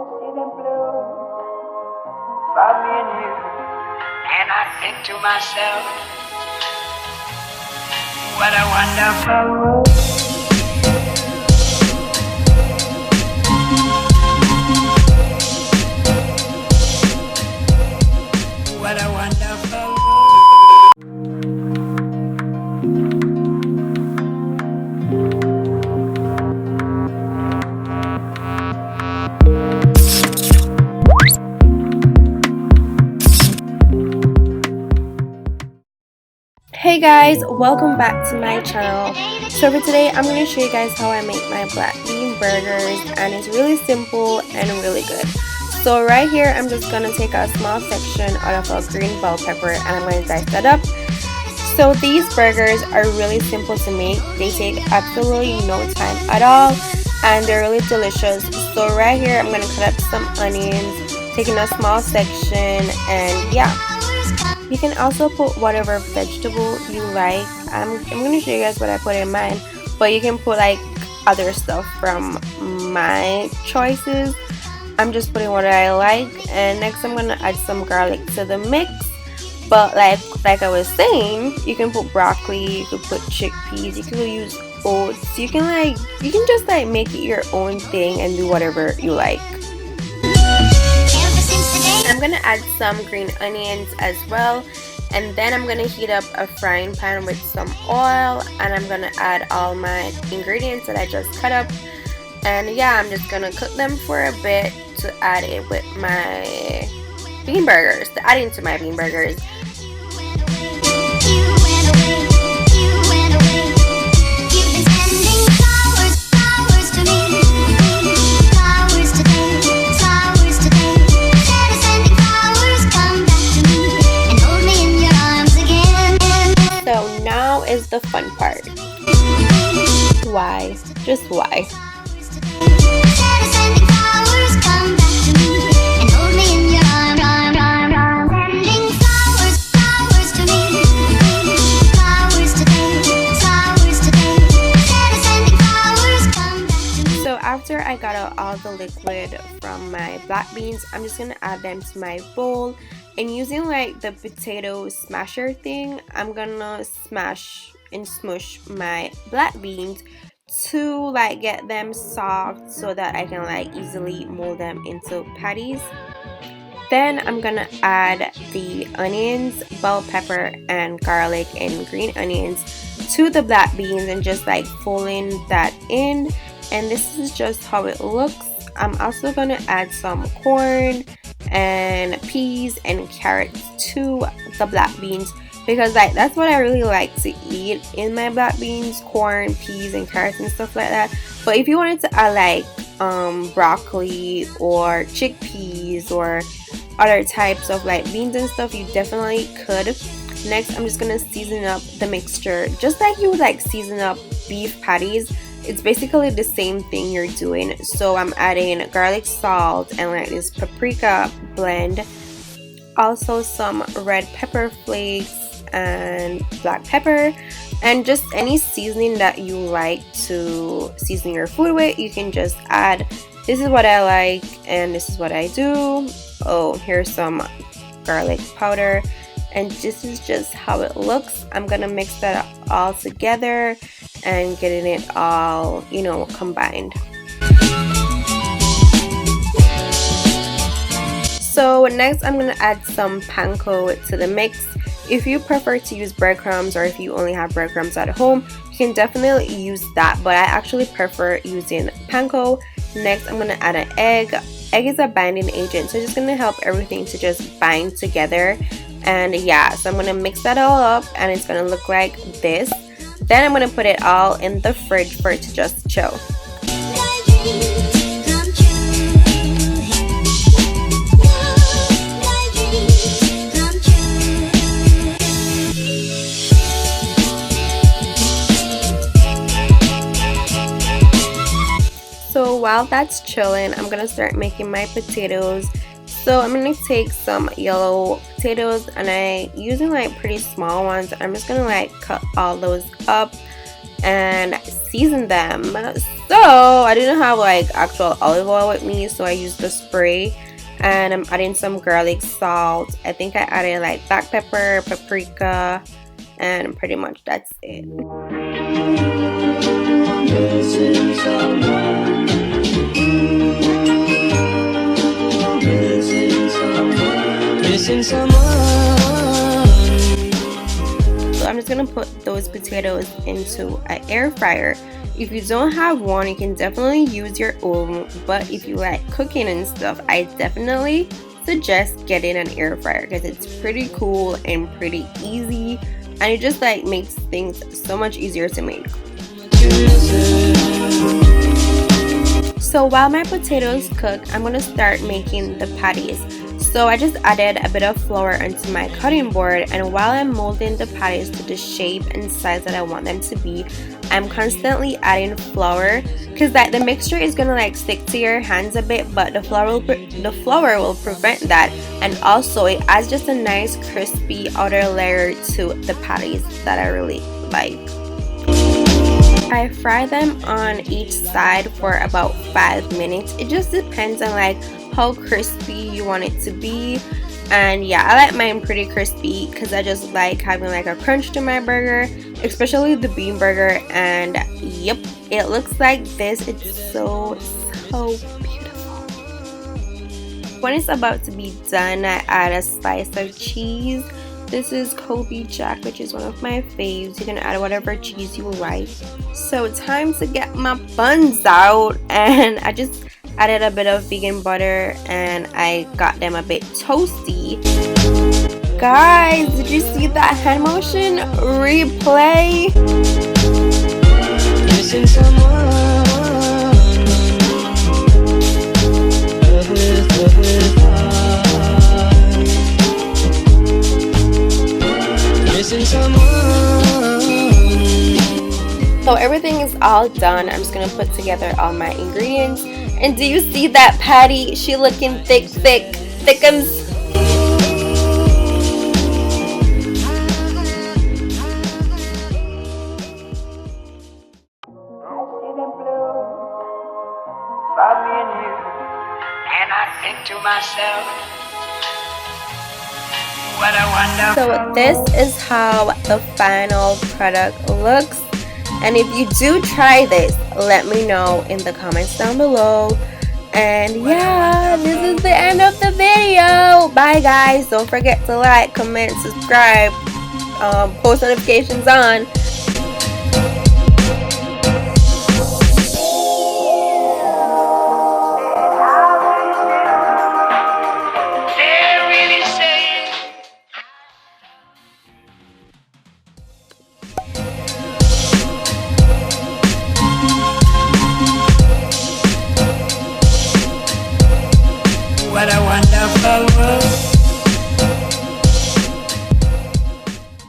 see them blue for me and you. And I think to myself, what a wonderful world. What a wonderful world. Hey guys, welcome back to my channel. So for today I'm going to show you guys how I make my black bean burgers, and it's really simple and really good. So right here I'm just going to take a small section out of a green bell pepper and I'm going to dice that up. So these burgers are really simple to make. They take absolutely no time at all and they're really delicious. So right here I'm going to cut up some onions, taking a small section, and yeah. You can also put whatever vegetable you like. I'm going to show you guys what I put in mine, but you can put like other stuff from my choices. I'm just putting what I like. And next I'm going to add some garlic to the mix. But like I was saying, you can put broccoli, you could put chickpeas, you could use oats. You can just like make it your own thing and do whatever you like. I'm going to add some green onions as well, and then I'm going to heat up a frying pan with some oil, and I'm going to add all my ingredients that I just cut up, and yeah, I'm just going to cook them for a bit to add it with my bean burgers, to add into my bean burgers. Is the fun part. Why? Just why? So after I got out all the liquid from my black beans, I'm just gonna add them to my bowl. And using like the potato smasher thing, I'm gonna smash and smush my black beans to like get them soft so that I can like easily mold them into patties. Then I'm gonna add the onions, bell pepper, and garlic and green onions to the black beans and just like folding that in. And this is just how it looks. I'm also gonna add some corn and peas and carrots to the black beans, because like that's what I really like to eat in my black beans: corn, peas, and carrots and stuff like that. But if you wanted to add like broccoli or chickpeas or other types of like beans and stuff, you definitely could. Next I'm just gonna season up the mixture just like you would like season up beef patties. It's basically the same thing you're doing. So I'm adding garlic salt and like this paprika blend, also some red pepper flakes and black pepper, and just any seasoning that you like to season your food with, you can just add. This is what I like and this is what I do. Oh, here's some garlic powder, and this is just how it looks. I'm gonna mix that all together and getting it all, you know, combined. So next I'm gonna add some panko to the mix. If you prefer to use breadcrumbs, or if you only have breadcrumbs at home, you can definitely use that, but I actually prefer using panko. Next I'm gonna add an egg. Egg is a binding agent, so it's just gonna help everything to just bind together. And yeah, so I'm gonna mix that all up and it's gonna look like this. Then I'm gonna put it all in the fridge for it to just chill. So while that's chilling, I'm gonna start making my potatoes. So I'm gonna take some yellow potatoes, and I using like pretty small ones. I'm just gonna like cut all those up and season them. So I didn't have like actual olive oil with me, so I used the spray, and I'm adding some garlic salt. I think I added like black pepper, paprika, and pretty much that's it. So I'm just gonna put those potatoes into an air fryer. If you don't have one, you can definitely use your oven, but if you like cooking and stuff, I definitely suggest getting an air fryer because it's pretty cool and pretty easy, and it just like makes things so much easier to make. So while my potatoes cook, I'm gonna start making the patties. So I just added a bit of flour onto my cutting board, and while I'm molding the patties to the shape and size that I want them to be, I'm constantly adding flour because like the mixture is gonna like stick to your hands a bit, but the flour will prevent that, and also it adds just a nice crispy outer layer to the patties that I really like. I fry them on each side for about 5 minutes. It just depends on like how crispy you want it to be, and yeah, I like mine pretty crispy because I just like having like a crunch to my burger, especially the bean burger. And yep, it looks like this. It's so beautiful. When it's about to be done, I add a slice of cheese. This is Kobe Jack, which is one of my faves. You can add whatever cheese you like. So time to get my buns out, and I just added a bit of vegan butter and I got them a bit toasty. Guys, did you see that hand motion? Replay. Missing someone. So everything is all done. I'm just gonna put together all my ingredients. And do you see that patty? She looking thickums. And I think to myself, what a wonderful. So this is how the final product looks. And if you do try this, let me know in the comments down below. And yeah, this is the end of the video. Bye guys. Don't forget to like, comment, subscribe, post notifications on. What a wonderful world.